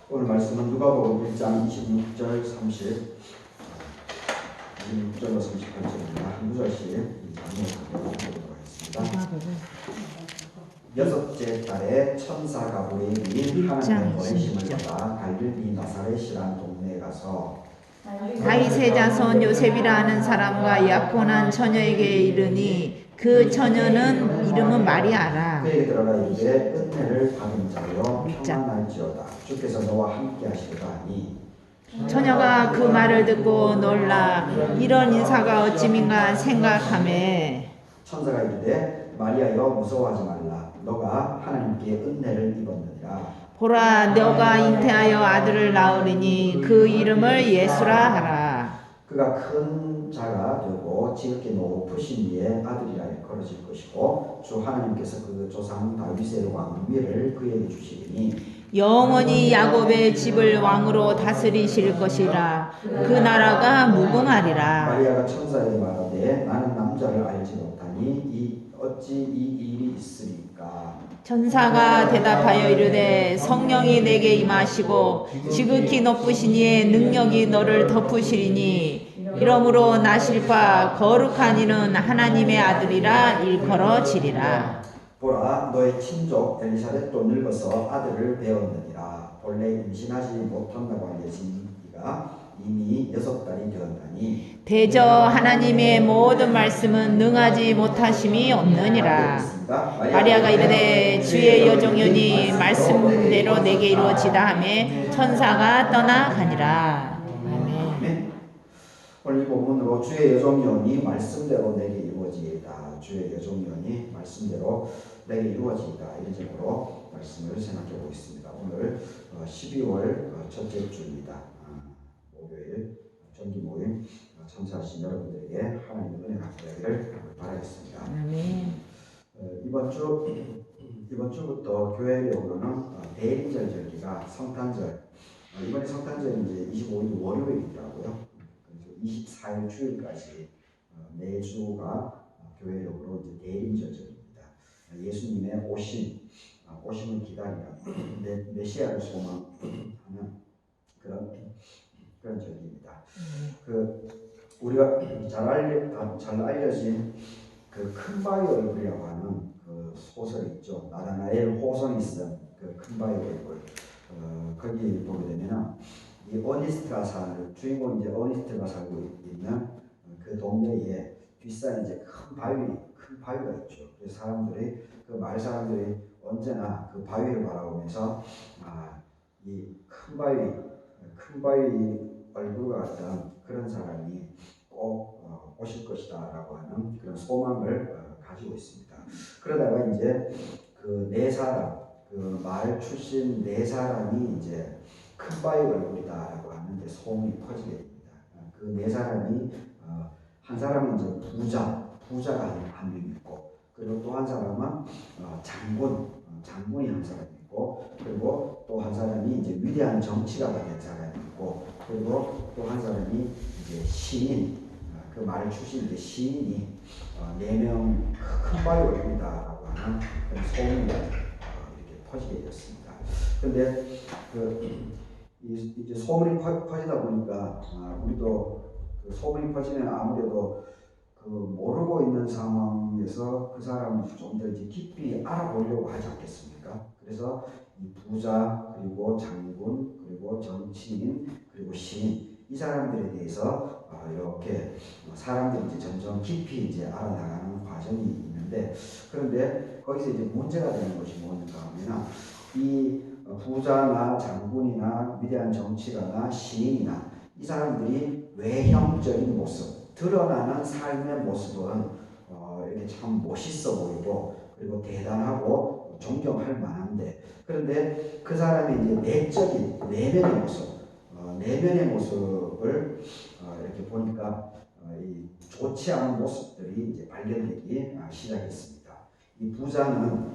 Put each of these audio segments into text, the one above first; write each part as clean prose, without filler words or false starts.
오늘 말씀은 누가복음 1장 26절 30 26절로 38절입니다. 한 구절씩 나누도록 하겠습니다. 여섯째 달에 천사 가브리엘이 하나님의 보내심을 받아 갈릴리 나사렛이라는 동네에 가서 다윗의 자손 요셉이라는 사람과 약혼한 처녀에게 이르니 그 처녀는 이름은 마리아라. 그에게 들어가 이르되 은혜를 받은 자여 평안할지어다 주께서 너와 함께 하시리라 하니 처녀가 그 말을 듣고 놀라 이런 인사가 어찌민가 생각하매 천사가 이르되 마리아여 무서워하지 말라 너가 하나님께 은혜를 입었느니라 보라 너가 잉태하여 아들을 낳으리니 그 이름을 예수라 하라. 그가 큰 자가 되고 지극히 높으신 이의 아들이라 일컬어질 것이고 주 하나님께서 그 조상 다윗의 왕위를 그에게 주시리니 영원히 야곱의 집을 왕으로 다스리실 것이라. 그 나라가 무궁하리라. 마리아가 천사에게 말하되 나는 남자를 알지 못하니 어찌 이 일이 있으리까. 천사가 대답하여 이르되 성령이 내게 임하시고 지극히 높으신 이의 능력이 너를 덮으시리니 이러므로 나실 바 거룩한 이는 하나님의 아들이라 일컬어지리라. 보라 너의 친족 엘리사벳도 늙어서 아들을 배웠느니라. 본래 임신하지 못한다고 알려진 이가 이미 6달이 되었나니 대저 하나님의 모든 말씀은 능하지 못하심이 없느니라. 마리아가 이르되 주의 여종이니 말씀대로 내게 이루어지다 하매 천사가 떠나가니라. 아멘. 오늘 이 본문으로 주의 여종이니 말씀대로 내게 이루어지이다. 주의 여종이니 말씀대로 내게 이루어지이다. 이런 제목으로 말씀을 생각해 보겠습니다. 오늘 12월 첫째 주입니다. 목요일 정기 모임 참석하신 여러분들에게 하나님의 은혜가 되기를 바라겠습니다. 아멘. 이번 주부터 교회에 오는 대림절 절기가 성탄절. 이번에 성탄절이 이제 25일 월요일이더라고요. 그래서 24일 주일까지 매주가 교회력으로 이제 대림절절입니다. 예수님의 오심을 기다리는 메시아를 소망하는 그런 절기입니다. 우리가 잘 알려진 그 큰 바위 얼굴이라고 하는 그 소설 있죠. 나다나엘 호손이 쓴 그 큰 바위 얼굴. 거기 보게 되면 이 주인공 이제 어니스트가 살고 있는 그 동네에 뒷산에 이제 큰 바위가 있죠. 그래서 마을 사람들이 언제나 그 바위를 바라보면서 이 큰 바위 얼굴과 같은 그런 사람이 꼭 오실 것이다라고 하는 그런 소망을 가지고 있습니다. 그러다가 이제 그 마을 출신 4사람이 이제 큰 바위 얼굴이다라고 하는 소문이 퍼지게 됩니다. 그 4사람이 한 사람은 이제 부자가 한 명 있고, 그리고 또 한 사람은 장군이 한 사람 있고, 그리고 또 한 사람이 이제 위대한 정치가가 된 사람이 있고, 그리고 또 한 사람이 이제 시인, 그 마을 출신 이제 시인이 4명 큰 바위 얼굴이다라고 하는 그런 소문이 이렇게 퍼지게 되었습니다. 그런데 이제 소문이 퍼지다 보니까 우리도 그 소문이 퍼지면 아무래도 그 모르고 있는 상황에서 그 사람을 좀 더 이제 깊이 알아보려고 하지 않겠습니까? 그래서 이 부자, 그리고 장군, 그리고 정치인, 그리고 시인, 이 사람들에 대해서 이렇게 사람들이 이제 점점 깊이 이제 알아나가는 과정이 있는데, 그런데 거기서 이제 문제가 되는 것이 뭔가 하면 이 부자나 장군이나 위대한 정치가나 시인이나 이 사람들이 외형적인 모습, 드러나는 삶의 모습은 이렇게 참 멋있어 보이고 그리고 대단하고 존경할 만한데, 그런데 그 사람의 이제 내적인 내면의 모습을 이렇게 보니까 이 좋지 않은 모습들이 이제 발견되기 시작했습니다. 이 부자는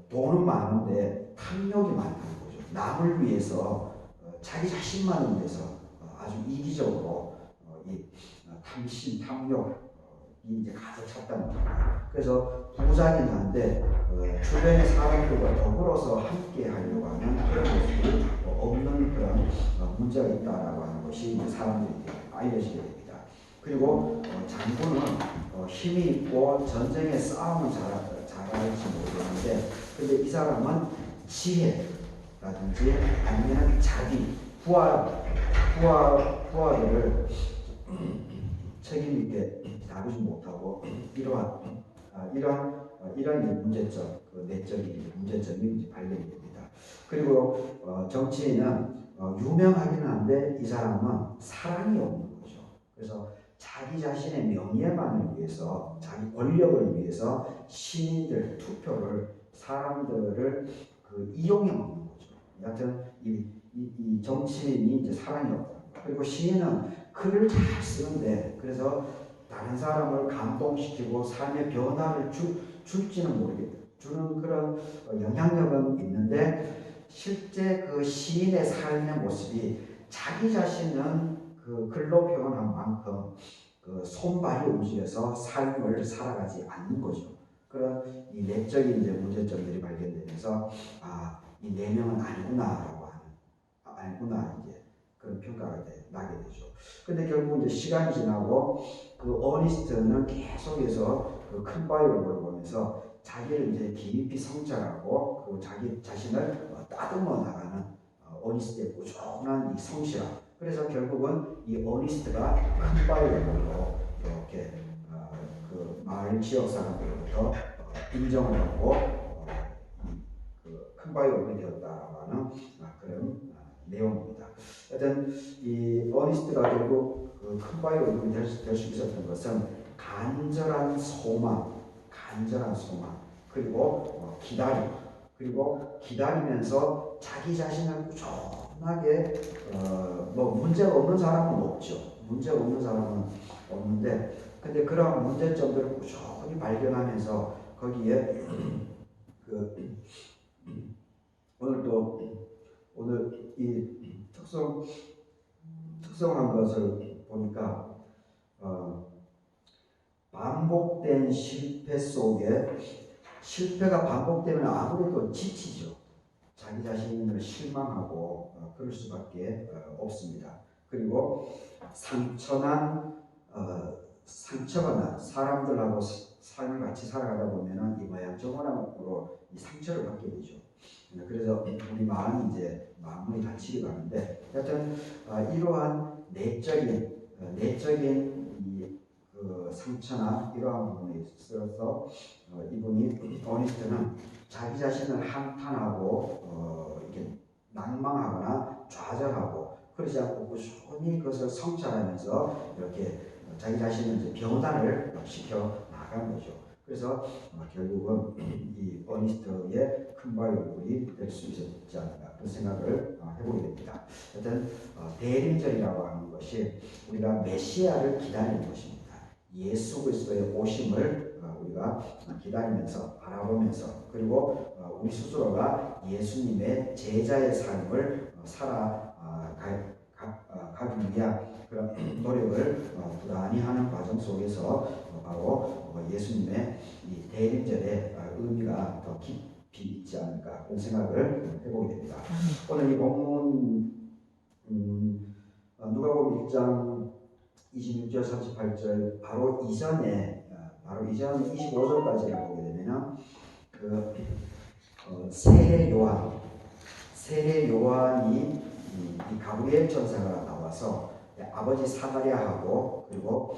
돈은 많은데 탐욕이 많다는 거죠. 남을 위해서 자기 자신만을 위해서 아주 이기적으로 이 탐심, 탐욕이 이제 가득 찼다는 거예요. 그래서 부자긴 한데 주변의 사람들과 더불어서 함께 하려고 하는 그런 모습이 없는 그런 문제가 있다라고 하는 것이 사람들에게 알려지게 됩니다. 그리고 장군은 힘이 있고 전쟁의 싸움은 잘할지 모르겠는데, 근데 이 사람은 지혜라든지 아니면 자기 부하들을 책임 있게 다루지 못하고 이러한 문제점, 그 내적인 문제점이 발견이 됩니다. 그리고 정치인은 유명하긴 한데 이 사람은 사랑이 없는 거죠. 그래서 자기 자신의 명예만을 위해서, 자기 권력을 위해서 시민들 투표를, 사람들을 이용해 먹는 거죠. 여하튼 이 정치인이 이제 사랑이 없다. 그리고 시인은 글을 잘 쓰는데, 그래서 다른 사람을 감동시키고 삶의 변화를 줄지는 모르겠다. 주는 그런 영향력은 있는데, 실제 그 시인의 삶의 모습이 자기 자신은 그 글로 표현한 만큼 그 손발이 움직여서 삶을 살아가지 않는 거죠. 그런 이 내적인 이제 문제점들이 발견되면서 이 네 명은 아니구나라고 하는, 아니구나 이제 그런 평가가 나게 되죠. 근데 결국 이제 시간이 지나고 그 어니스트는 계속해서 그 큰 바이블을 보면서 자기를 이제 깊이 성찰하고 그 자기 자신을 따듬어 나가는 어니스트의 꾸준한 이 성실함. 그래서 결국은 이 어니스트가 큰 바이블로 이렇게 그 마을 지역 사람들로부터 인정을 받고 그 큰 바이블이 되었다라고 하는 그런 내용입니다. 하여튼 이 어니스트가 결국 그 큰 바이블이 될 수 있었던 것은 간절한 소망, 그리고 기다림, 그리고 기다리면서 자기 자신을 꾸준하게 뭐 문제가 없는 사람은 없죠. 문제가 없는 사람은 없는데, 근데 그런 문제점들을 꾸준히 발견하면서 거기에 오늘 이 특성한 것을 보니까 반복된 실패 속에, 실패가 반복되면 아무래도 지치죠. 자기 자신을 실망하고 그럴 수밖에 없습니다. 그리고 상처가 난 사람들하고 삶을 같이 살아가다 보면은 이 모양저모양으로 이 상처를 받게 되죠. 그래서 우리 마음이 이제 마음이 다치게 가는데, 하여튼 이러한 내적인 그 상처나 이러한 부분에 있어서 이분이 어니스트는 자기 자신을 한탄하고 이렇게 낭망하거나 좌절하고 그러지 않고 꾸준히 그것을 성찰하면서 이렇게 자기 자신을 이제 변화를 시켜 나가는 거죠. 그래서 결국은 이 어니스트의 큰 바이블이 될 수 있었지 않을까 그런 생각을 해보게 됩니다. 하여튼 대림절이라고 하는 것이 우리가 메시아를 기다리는 것입니다. 예수 그리스도의 오심을 우리가 기다리면서 바라보면서, 그리고 우리 스스로가 예수님의 제자의 삶을 살아가기 위한 그런 노력을 부단히 하는 과정 속에서 바로 예수님의 이 대림절의 의미가 더 깊이 있지 않을까 그런 생각을 해보게 됩니다. 오늘 이 본문 누가복음 1장 26절 38절 바로 이전 25절까지를 보게 되면 세례 요한이 이 가브리엘 천사가 나와서 아버지 사가랴하고 그리고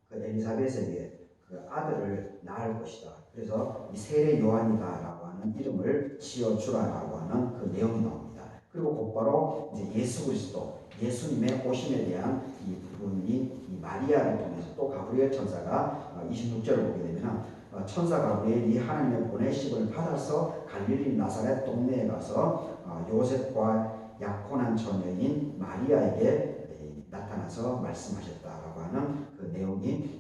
그 엘리사벳에게 그 아들을 낳을 것이다. 그래서 이 세례 요한이다라고 하는 이름을 지어주라라고 하는 그 내용이 나옵니다. 그리고 곧바로 이제 예수 그리스도, 예수님의 오심에 대한 이 부분이 이 마리아를 통해서 또 가브리엘 천사가 26절을 보게 되면 천사 가브리엘이 하나님의 보내심을 받아서 갈릴리 나사렛 동네에 가서 요셉과 약혼한 처녀인 마리아에게 나타나서 말씀하셨다라고 하는 그 내용이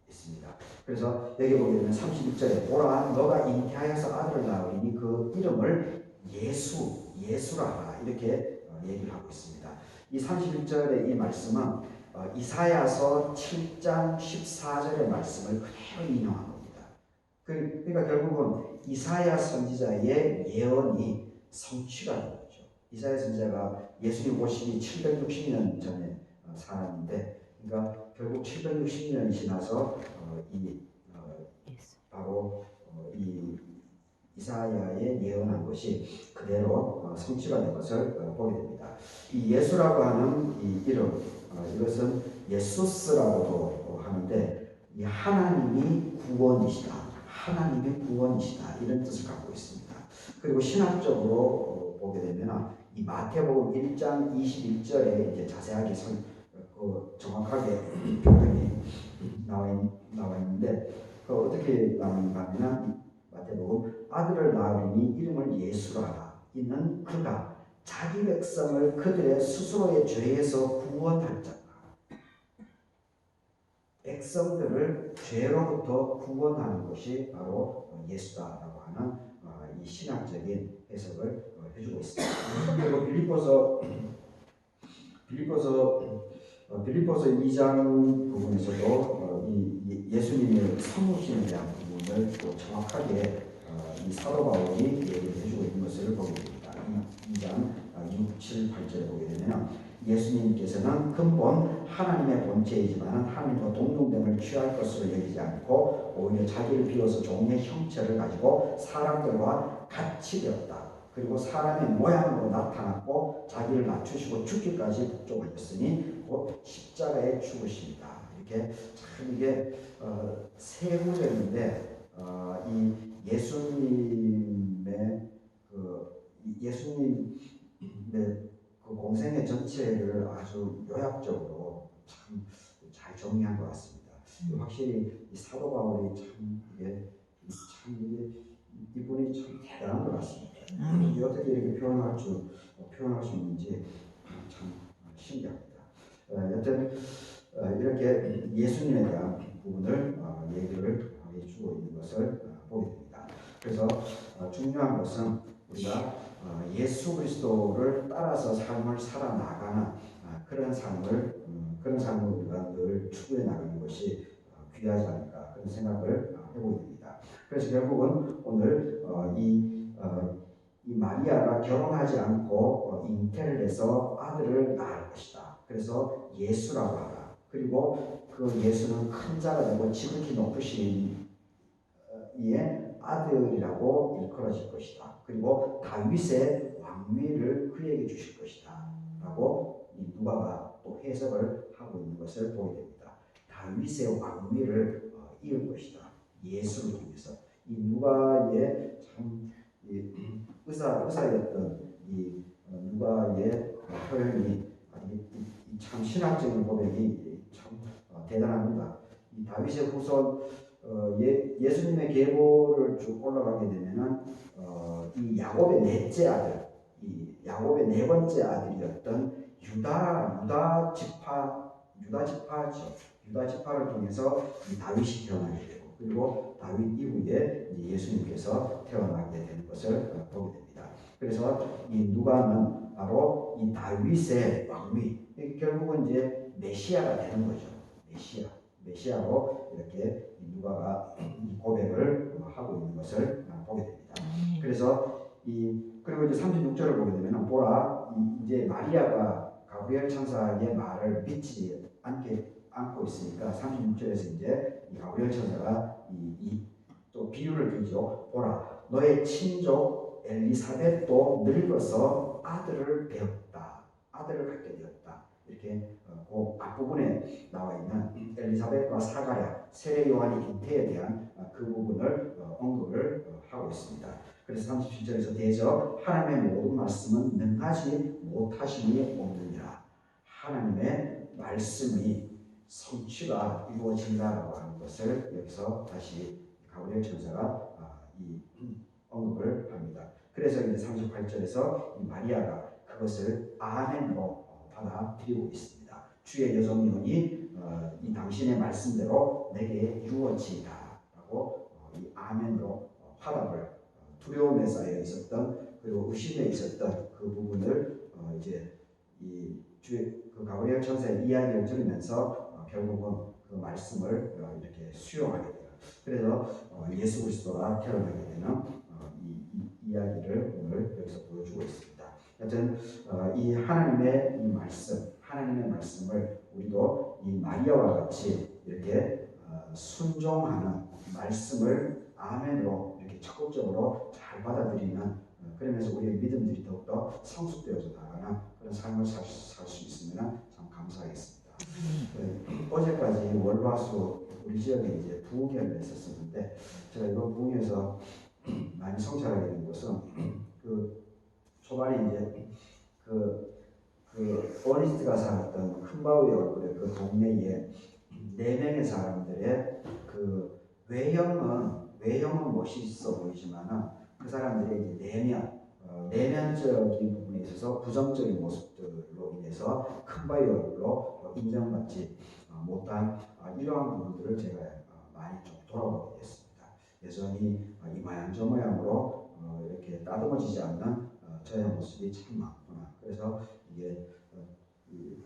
있습니다. 그래서 여기 보게 되면 31절에 보라 너가 잉태하여서 아들을 낳으리니 그 이름을 예수라 하라 이렇게 얘기를 하고 있습니다. 이 31절의 이 말씀은 이사야서 7장 14절의 말씀을 그대로 인용한 겁니다. 그러니까 결국은 이사야 선지자의 예언이 성취가 된 거죠. 이사야 선지자가 예수님 오시기 760년 전에 사람인데, 그러니까 결국 760년이 지나서 바로 이 이사야의 예언한 것이 그대로 성취가 된 것을 보게 됩니다. 이 예수라고 하는 이 이름, 이것은 예수스라고도 하는데, 이 하나님이 구원이시다, 하나님의 구원이시다, 이런 뜻을 갖고 있습니다. 그리고 신학적으로 보게 되면 이 마태복음 1장 21절에 이제 자세하게 정확하게 표현이 나와 있는데, 어떻게 나오냐면 마태복음 아들을 낳으리니 이름을 예수라 하라. 이는 그가 자기 백성을 그들의 스스로의 죄에서 구원할 자다. 백성들을 죄로부터 구원하는 것이 바로 예수다라고 하는 이 신학적인 해석을 해주고 있습니다. 그리고 빌립보서 2장 부분에서도 이 예수님의 성육신에 대한 부분을 또 정확하게 이 사도 바울이 얘기를 해주고 있는 것을 보게 됩니다. 2장 6, 7, 8절에 보게 되면 예수님께서는 근본 하나님의 본체이지만 하나님과 동등됨을 취할 것으로 여기지 않고 오히려 자기를 비워서 종의 형체를 가지고 사람들과 같이 되었다. 그리고 사람의 모양으로 나타났고 자기를 낮추시고 죽기까지 복종하였으니 곧 십자가에 죽으십니다. 이렇게 참 이게 세 구절인데 이 예수님의 예수님의 그 공생의 전체를 아주 요약적으로 참 잘 정리한 것 같습니다. 확실히 이 사도 바울이 참 이게 이분이 참 대단한 것 같습니다. 어떻게 이렇게 표현할 수 있는지 참 신기합니다. 여튼 이렇게 예수님에 대한 부분을 얘기를 해주고 있는 것을 보게 됩니다. 그래서 중요한 것은 우리가 예수 그리스도를 따라서 삶을 살아나가는 그런 삶을 우리가 늘 추구해 나가는 것이 귀하지 않을까 그런 생각을 해보게 됩니다. 그래서 결국은 오늘 이 마리아가 결혼하지 않고 잉태를 해서 아들을 낳을 것이다. 그래서 예수라고 하라. 그리고 그 예수는 큰 자가 되고 지극히 높으신 이의 아들이라고 일컬어질 것이다. 그리고 다윗의 왕위를 그에게 주실 것이다. 라고 이 누가가 또 해석을 하고 있는 것을 보게 됩니다. 다윗의 왕위를 이을 것이다. 예수를 통해서. 이 누가의 참 의사였던 이 누가의 표현이 참 신학적인 고백이 참 대단합니다. 이 다윗의 후손 예수님의 계보를 쭉 올라가게 되면은 이 야곱의 넷째 아들, 이 야곱의 네 번째 아들이었던 유다 지파를 통해서 이 다윗이 태어나게 되고, 그리고 다윗 이후에 예수님께서 태어나게 되는 것을 보게 됩니다. 그래서 이 누가는 바로 이 다윗의 왕위, 결국은 이제 메시아가 되는 거죠. 메시아로 이렇게 누가가 고백을 하고 있는 것을 보게 됩니다. 그래서 그리고 이제 36절을 보게 되면 보라, 이제 마리아가 가브리엘 천사의 말을 믿지 않고 있으니까 36절에서 이제 이 가브리엘 천사가 또 비유를 들죠. 보라, 너의 친족 엘리사벳도 늙어서 아들을 갖게 되었다. 이렇게 그 앞부분에 나와 있는 엘리사벳과 사가랴, 세례 요한의 잉태에 대한 그 부분을 언급을 하고 있습니다. 그래서 37절에서 대저 하나님의 모든 말씀은 능하지 못하심이 없느니라. 하나님의 말씀이 성취가 이루어진다라고 하는 것을 여기서 다시 가브리엘 천사가 언급을 합니다. 그래서 이제 38절에서 이 마리아가 그것을 아멘으로 받아들이고 있습니다. 주의 여종이오니 이 당신의 말씀대로 내게 이루어지다라고 이 아멘으로 화답을, 두려움에 쌓여 있었던 그리고 의심에 있었던 그 부분을 이제 이 주의 그 가브리엘 천사의 이야기를 들으면서 결국은 그 말씀을 이렇게 수용하게 돼요. 그래서 예수 그리스도가 태어나게 되는 이 이야기를 오늘 여기서 보여주고 있습니다. 하여튼 이 하나님의 이 말씀, 하나님의 말씀을 우리도 이 마리아와 같이 이렇게 순종하는 말씀을 아멘으로 이렇게 적극적으로 잘 받아들이는 그러면서 우리의 믿음들이 더욱더 성숙되어져 나가는 그런 삶을 살 수 있으면 참 감사하겠습니다. 어제까지 월화수 우리 지역에 이제 부흥회를 했었는데 제가 이번 부흥회에서 많이 성찰하게 된 것은 그 초반에 이제 그 어니스트가 살았던 큰바위 얼굴의 그 동네에 4명의 사람들의 그 외형은 멋있어 보이지만은 그 사람들의 이제 내면적인 부분에 있어서 부정적인 모습들로 인해서 큰바위 얼굴로 인정받지 못한 이러한 부분들을 제가 많이 좀 돌아보게 됐습니다. 여전히 이마양 저모양으로 이렇게 따듬어지지 않는 저의 모습이 참 많구나. 그래서 이게 이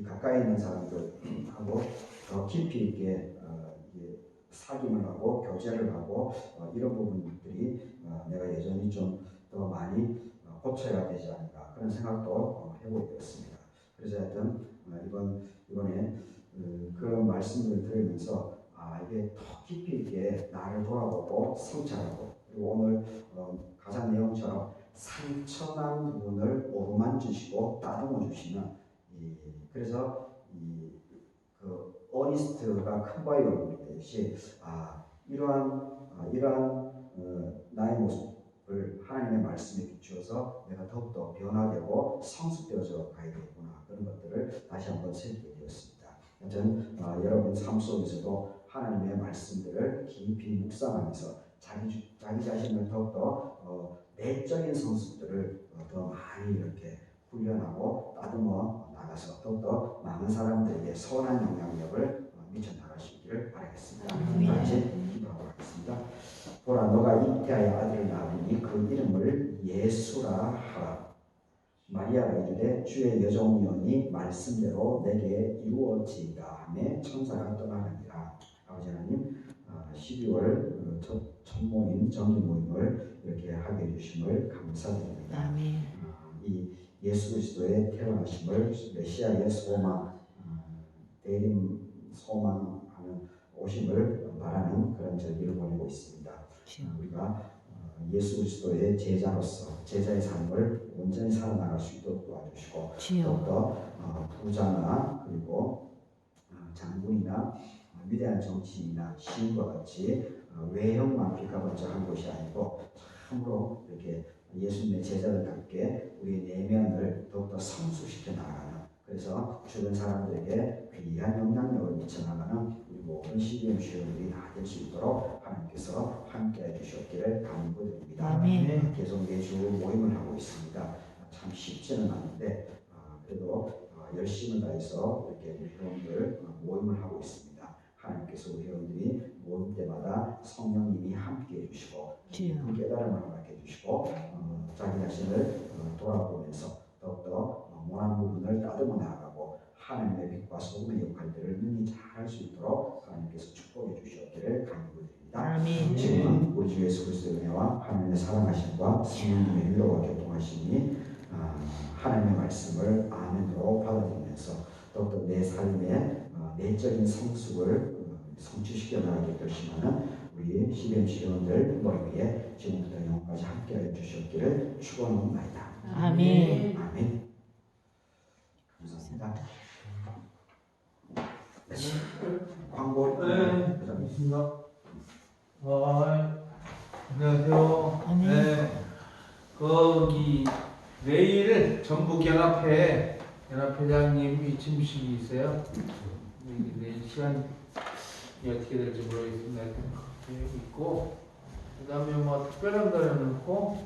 가까이 있는 사람들하고 더 깊이 있게 이게 사귐을 하고 교제를 하고 이런 부분들이 내가 여전히 좀 더 많이 고쳐야 되지 않을까 그런 생각도 해보게 되었습니다. 그래서 하여튼 이번에 그런 말씀을 들으면서 이게 더 깊이 있게 나를 돌아보고 성찰하고 그리고 오늘 가장 내용처럼 상처난 부분을 오르만주시고 다듬어 주시는 그래서 그 어니스트가 큰 바위 얼굴이 되듯이 이러한 나의 모습을 하나님의 말씀에 비추어서 내가 더욱더 변화되고 성숙되어져 가야 되겠구나 그런 것들을 다시 한번 새기게 되었습니다. 하여튼 여러분 삶 속에서도 하나님의 말씀들을 깊이 묵상하면서 자기 자신을 더욱더 내적인 성숙들을 더 많이 이렇게 훈련하고 따듬어 나가서 더욱더 많은 사람들에게 선한 영향력을 미쳐 나갈 수 있기를 바라겠습니다. 같이 기도하고 하겠습니다. 보라 너가 잉태하여 아들을 낳으니 그 이름을 예수라 하라. 마리아가 이르되 주의 여종이오니 말씀대로 내게 이루어지이다 하며 천사가 떠나가니라. 아버지 하나님 12월 첫 모임 정기 모임을 이렇게 하게 해주심을 감사드립니다. 아멘. 이 예수 그리스도의 태어나심을 메시아의 소망, 대림 소망하는 오심을 말하는 그런 절기를 보내고 있습니다. 우리가 예수 그리스도의 제자로서 제자의 삶을 온전히 살아나갈 수 있도록 도와주시고 더욱더 부자나 그리고 장군이나 위대한 정치인이나 시인과 같이 외형만 비가번쩍한 것이 아니고 참으로 이렇게 예수님의 제자들답게 우리 내면을 더욱더 성숙시켜 나가는 그래서 주변 사람들에게 귀한 영향력을 미쳐나가는 우리 모든 시기의 주연들이 다 될 수 있도록 하나님께서 함께해 주셨기를 간구드립니다. 계속 매주 모임을 하고 있습니다. 참 쉽지는 않은데 그래도 열심을 다해서 이렇게 우리 회원들 모임을 하고 있습니다. 하나님께서 우리 회원들이 모임 때마다 성령님이 함께해 주시고 깊은 깨달음을 허락해 주시고 자기 자신을 돌아보면서 더욱더 모난 부분을 다듬어 나가고 하나님의 빛과 소금의 역할들을 능히 잘할 수 있도록 하나님께서 축복해 주시옵기를 간구드립니다. 지금은 우리 주 예수 그리스도의 은혜와 하나님의 사랑하심과 성령님의 위로와 교통하심이 하나님의 말씀을 아멘으로 받아들이면서 더욱더 내 삶의 내적인 성숙을 성취시켜 나가게 결심하는 우리 CBMC 회원들 머리 위에 지금부터 영원까지 함께해 주셨기를 축원합니다. 아멘. 아멘. 감사합니다. 광고. 네. 있습니다. 안녕하세요. 네. 거기 내일 전북연합회장님이 침식이 있어요. 내일 시간이 어떻게 될지 모르겠습니다. 계획 있고, 그 다음에 뭐 특별한 거는 없고,